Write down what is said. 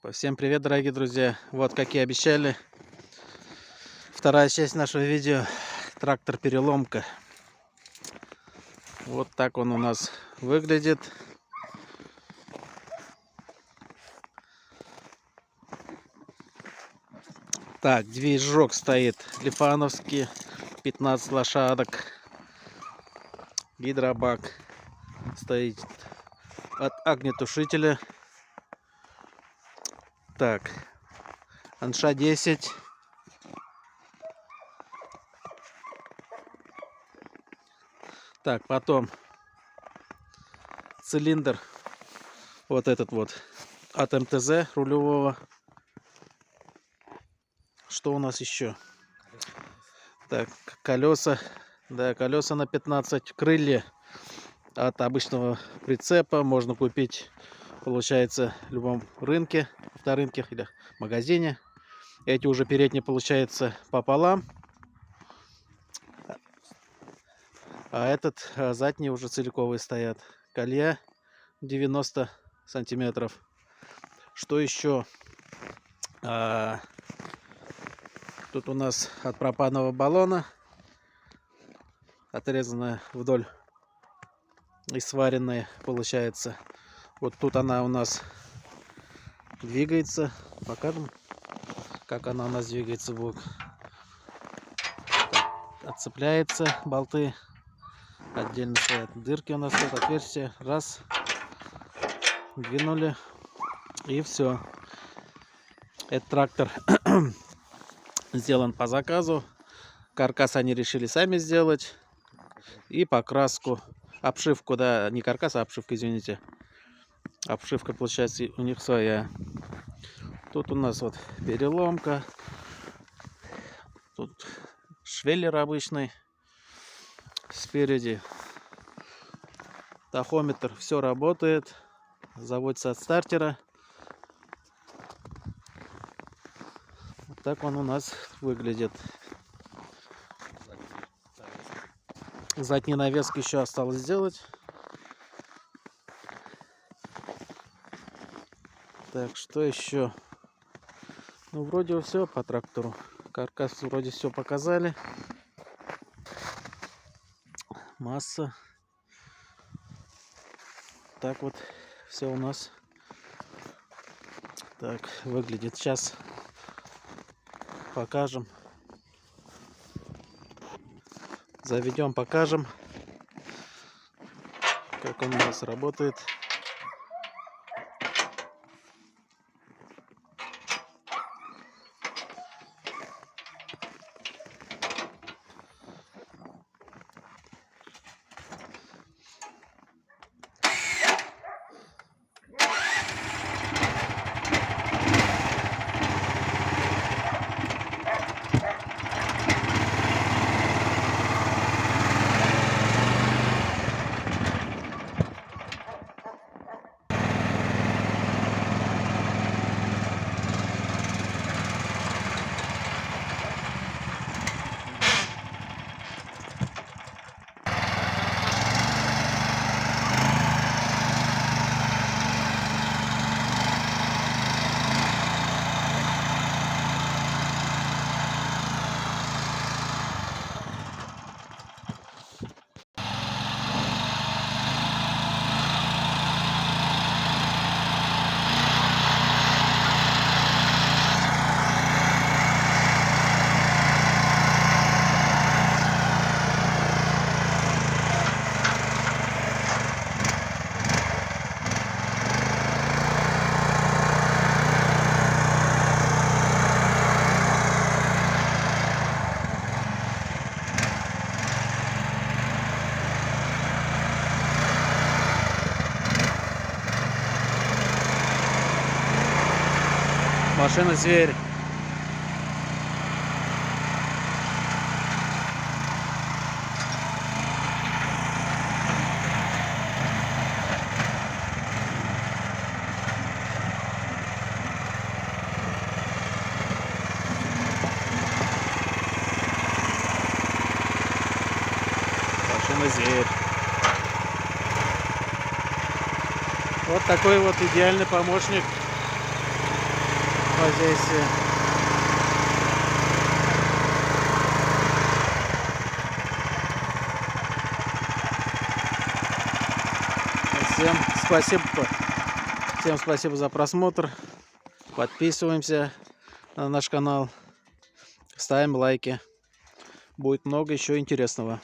Всем привет, дорогие друзья! Вот, как и обещали, вторая часть нашего видео — трактор-переломка. Вот так он у нас выглядит. Так, движок стоит лифановский, 15 лошадок. Гидробак стоит от огнетушителя. Так, Анша 10. Так, потом цилиндр вот этот вот от МТЗ рулевого. Что у нас еще? Так, колеса. Да, колеса на 15. Крылья от обычного прицепа можно купить, получается, в любом рынке, авторынке или магазине. Эти уже передние, получается, пополам, а этот задние уже целиковые стоят. Колья 90 сантиметров. Что еще? Тут у нас от пропанового баллона отрезанная вдоль и сваренная, получается. Вот тут она у нас двигается. Покажем, как она у нас двигается в бок. Отцепляется, болты отдельно стоят. Дырки у нас тут, отверстия. Раз, двинули, и все. Этот трактор сделан по заказу. Каркас они решили сами сделать. И покраску, обшивку, да, не каркас, а обшивка, извините. Обшивка, получается, у них своя. Тут у нас вот переломка. Тут швеллер обычный. Спереди тахометр, все работает. Заводится от стартера. Вот так он у нас выглядит. Задний навеску еще осталось сделать. Так, что еще? Ну, вроде все по трактору. Каркас вроде все показали. Масса. Так вот все у нас так выглядит. Сейчас покажем. Заведем, покажем, как он у нас работает. Машина-зверь. Машина-зверь. Вот такой вот идеальный помощник хозяйстве. Всем спасибо за просмотр. Подписываемся на наш канал. Ставим лайки. Будет много еще интересного.